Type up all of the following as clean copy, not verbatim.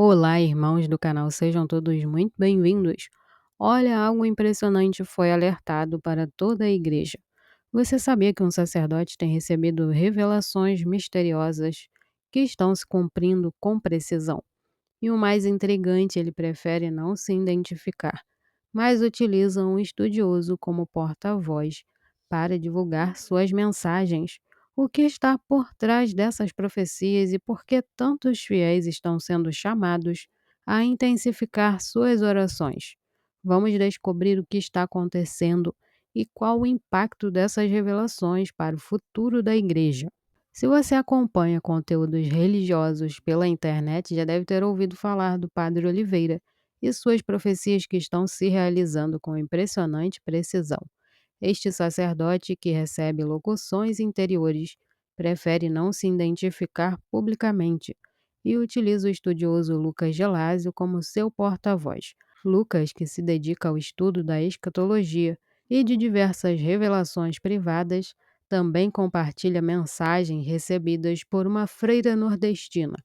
Olá, irmãos do canal, sejam todos muito bem-vindos. Olha, algo impressionante foi alertado para toda a igreja. Você sabia que um sacerdote tem recebido revelações misteriosas que estão se cumprindo com precisão? E o mais intrigante, ele prefere não se identificar, mas utiliza um estudioso como porta-voz para divulgar suas mensagens. O que está por trás dessas profecias e por que tantos fiéis estão sendo chamados a intensificar suas orações? Vamos descobrir o que está acontecendo e qual o impacto dessas revelações para o futuro da igreja. Se você acompanha conteúdos religiosos pela internet, já deve ter ouvido falar do Padre Oliveira e suas profecias que estão se realizando com impressionante precisão. Este sacerdote, que recebe locuções interiores, prefere não se identificar publicamente e utiliza o estudioso Lucas Gelásio como seu porta-voz. Lucas, que se dedica ao estudo da escatologia e de diversas revelações privadas, também compartilha mensagens recebidas por uma freira nordestina.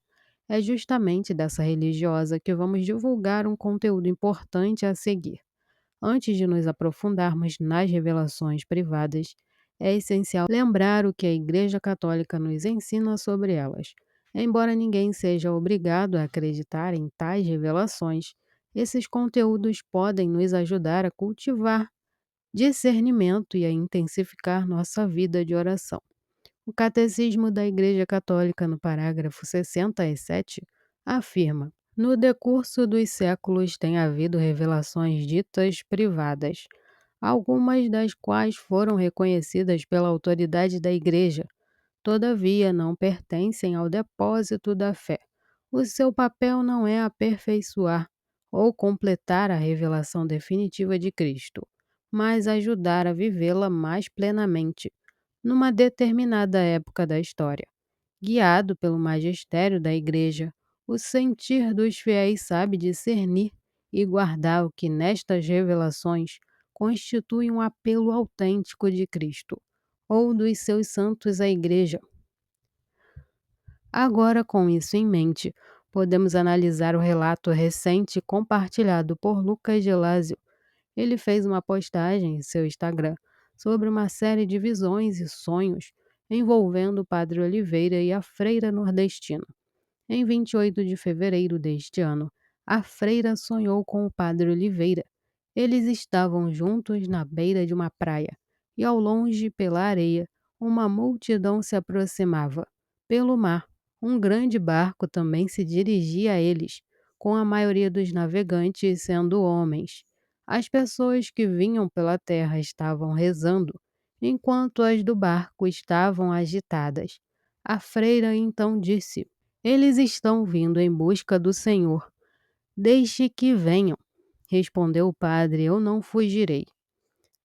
É justamente dessa religiosa que vamos divulgar um conteúdo importante a seguir. Antes de nos aprofundarmos nas revelações privadas, é essencial lembrar o que a Igreja Católica nos ensina sobre elas. Embora ninguém seja obrigado a acreditar em tais revelações, esses conteúdos podem nos ajudar a cultivar discernimento e a intensificar nossa vida de oração. O Catecismo da Igreja Católica, no parágrafo 67, afirma: no decurso dos séculos tem havido revelações ditas privadas, algumas das quais foram reconhecidas pela autoridade da Igreja, todavia não pertencem ao depósito da fé. O seu papel não é aperfeiçoar ou completar a revelação definitiva de Cristo, mas ajudar a vivê-la mais plenamente numa determinada época da história. Guiado pelo magistério da Igreja, o sentir dos fiéis sabe discernir e guardar o que nestas revelações constitui um apelo autêntico de Cristo ou dos seus santos à Igreja. Agora, com isso em mente, podemos analisar o relato recente compartilhado por Lucas Gelásio. Ele fez uma postagem em seu Instagram sobre uma série de visões e sonhos envolvendo o Padre Oliveira e a freira nordestina. Em 28 de fevereiro deste ano, a freira sonhou com o Padre Oliveira. Eles estavam juntos na beira de uma praia e, ao longe, pela areia, uma multidão se aproximava. Pelo mar, um grande barco também se dirigia a eles, com a maioria dos navegantes sendo homens. As pessoas que vinham pela terra estavam rezando, enquanto as do barco estavam agitadas. A freira então disse: eles estão vindo em busca do Senhor. Deixe que venham, respondeu o padre, eu não fugirei.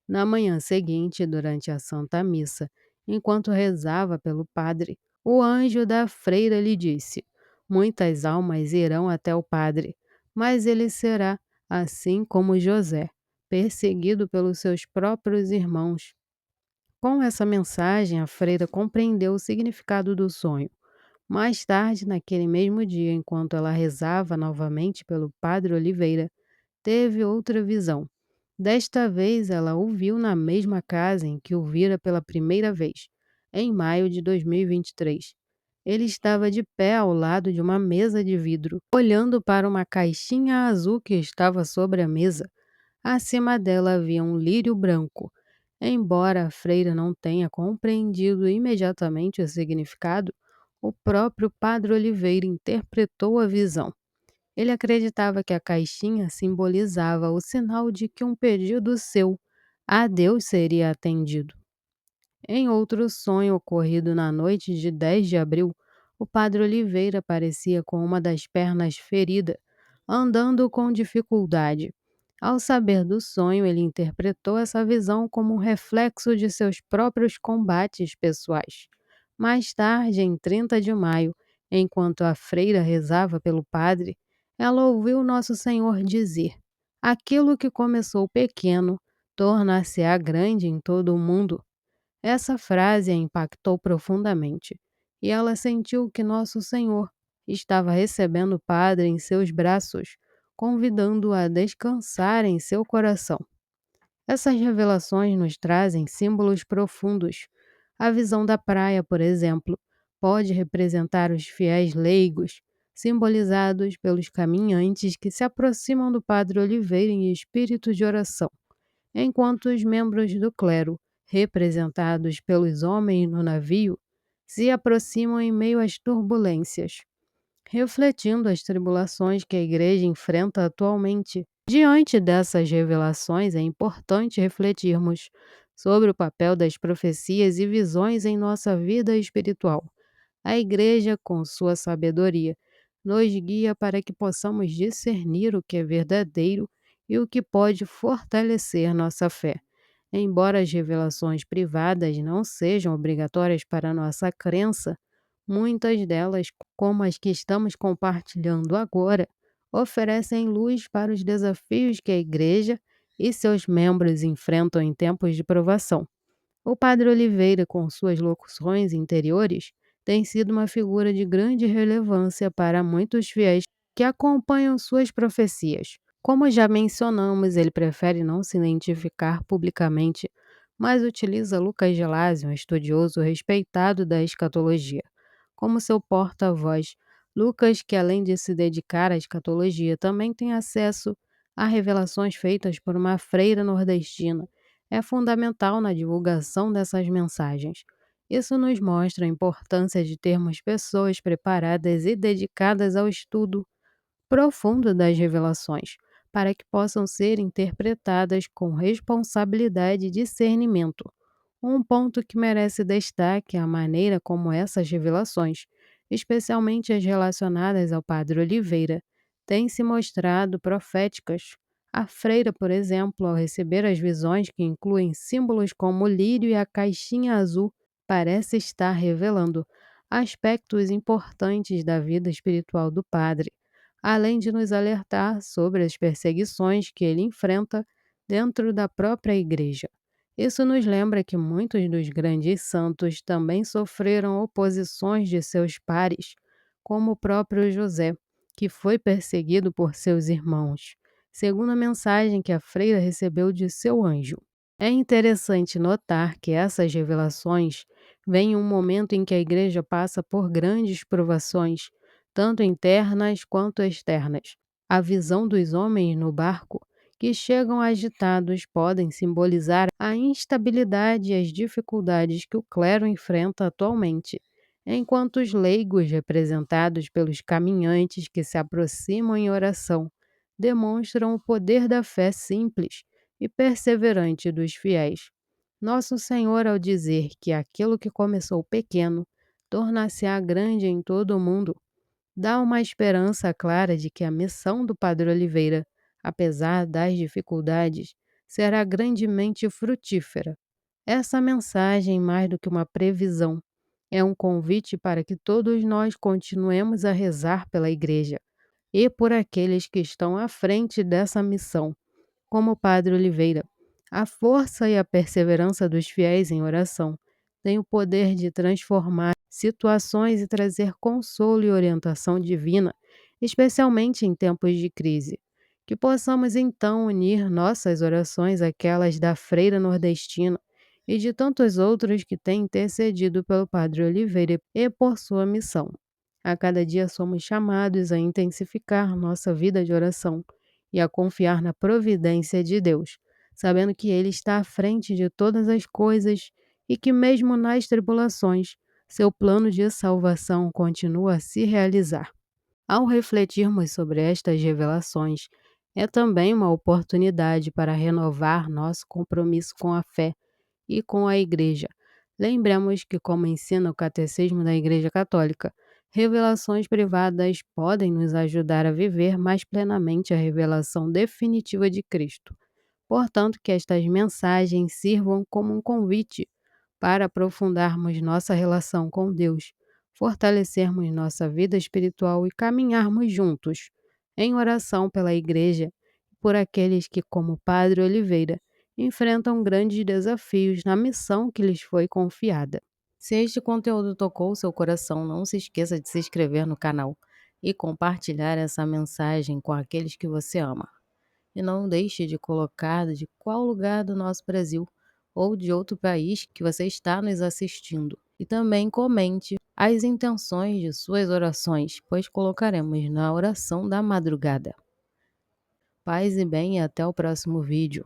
Na manhã seguinte, durante a Santa Missa, enquanto rezava pelo padre, o anjo da freira lhe disse: muitas almas irão até o padre, mas ele será, assim como José, perseguido pelos seus próprios irmãos. Com essa mensagem, a freira compreendeu o significado do sonho. Mais tarde, naquele mesmo dia, enquanto ela rezava novamente pelo Padre Oliveira, teve outra visão. Desta vez, ela o viu na mesma casa em que o vira pela primeira vez, em maio de 2023. Ele estava de pé ao lado de uma mesa de vidro, olhando para uma caixinha azul que estava sobre a mesa. Acima dela havia um lírio branco. Embora a freira não tenha compreendido imediatamente o significado, o próprio Padre Oliveira interpretou a visão. Ele acreditava que a caixinha simbolizava o sinal de que um pedido seu a Deus seria atendido. Em outro sonho ocorrido na noite de 10 de abril, o Padre Oliveira parecia com uma das pernas ferida, andando com dificuldade. Ao saber do sonho, ele interpretou essa visão como um reflexo de seus próprios combates pessoais. Mais tarde, em 30 de maio, enquanto a freira rezava pelo padre, ela ouviu Nosso Senhor dizer: aquilo que começou pequeno tornar-se-á grande em todo o mundo. Essa frase a impactou profundamente, e ela sentiu que Nosso Senhor estava recebendo o Padre em seus braços, convidando-o a descansar em seu coração. Essas revelações nos trazem símbolos profundos. A visão da praia, por exemplo, pode representar os fiéis leigos, simbolizados pelos caminhantes que se aproximam do Padre Oliveira em espírito de oração, enquanto os membros do clero, representados pelos homens no navio, se aproximam em meio às turbulências, refletindo as tribulações que a Igreja enfrenta atualmente. Diante dessas revelações, é importante refletirmos sobre o papel das profecias e visões em nossa vida espiritual. A Igreja, com sua sabedoria, nos guia para que possamos discernir o que é verdadeiro e o que pode fortalecer nossa fé. Embora as revelações privadas não sejam obrigatórias para nossa crença, muitas delas, como as que estamos compartilhando agora, oferecem luz para os desafios que a Igreja e seus membros enfrentam em tempos de provação. O Padre Oliveira, com suas locuções interiores, tem sido uma figura de grande relevância para muitos fiéis que acompanham suas profecias. Como já mencionamos, ele prefere não se identificar publicamente, mas utiliza Lucas Gelásio, um estudioso respeitado da escatologia, como seu porta-voz. Lucas, que além de se dedicar à escatologia, também tem acesso a revelações feitas por uma freira nordestina, é fundamental na divulgação dessas mensagens. Isso nos mostra a importância de termos pessoas preparadas e dedicadas ao estudo profundo das revelações, para que possam ser interpretadas com responsabilidade e discernimento. Um ponto que merece destaque é a maneira como essas revelações, especialmente as relacionadas ao Padre Oliveira, têm se mostrado proféticas. A freira, por exemplo, ao receber as visões que incluem símbolos como o lírio e a caixinha azul, parece estar revelando aspectos importantes da vida espiritual do padre, além de nos alertar sobre as perseguições que ele enfrenta dentro da própria igreja. Isso nos lembra que muitos dos grandes santos também sofreram oposições de seus pares, como o próprio José, que foi perseguido por seus irmãos, segundo a mensagem que a freira recebeu de seu anjo. É interessante notar que essas revelações vêm em um momento em que a igreja passa por grandes provações, tanto internas quanto externas. A visão dos homens no barco, que chegam agitados, podem simbolizar a instabilidade e as dificuldades que o clero enfrenta atualmente, enquanto os leigos, representados pelos caminhantes que se aproximam em oração, demonstram o poder da fé simples e perseverante dos fiéis. Nosso Senhor, ao dizer que aquilo que começou pequeno tornar-se-á grande em todo o mundo, dá uma esperança clara de que a missão do Padre Oliveira, apesar das dificuldades, será grandemente frutífera. Essa mensagem, mais do que uma previsão, é um convite para que todos nós continuemos a rezar pela Igreja e por aqueles que estão à frente dessa missão, como o Padre Oliveira. A força e a perseverança dos fiéis em oração têm o poder de transformar situações e trazer consolo e orientação divina, especialmente em tempos de crise. Que possamos então unir nossas orações àquelas da freira nordestina e de tantos outros que têm intercedido pelo Padre Oliveira e por sua missão. A cada dia somos chamados a intensificar nossa vida de oração e a confiar na providência de Deus, sabendo que Ele está à frente de todas as coisas e que, mesmo nas tribulações, seu plano de salvação continua a se realizar. Ao refletirmos sobre estas revelações, é também uma oportunidade para renovar nosso compromisso com a fé e com a Igreja. Lembremos que, como ensina o Catecismo da Igreja Católica, revelações privadas podem nos ajudar a viver mais plenamente a revelação definitiva de Cristo. Portanto, que estas mensagens sirvam como um convite para aprofundarmos nossa relação com Deus, fortalecermos nossa vida espiritual e caminharmos juntos, em oração pela Igreja e por aqueles que, como Padre Oliveira, enfrentam grandes desafios na missão que lhes foi confiada. Se este conteúdo tocou seu coração, não se esqueça de se inscrever no canal. e compartilhar essa mensagem com aqueles que você ama. E não deixe de colocar de qual lugar do nosso Brasil ou de outro país que você está nos assistindo. E também comente as intenções de suas orações, pois colocaremos na oração da madrugada. Paz e bem e até o próximo vídeo.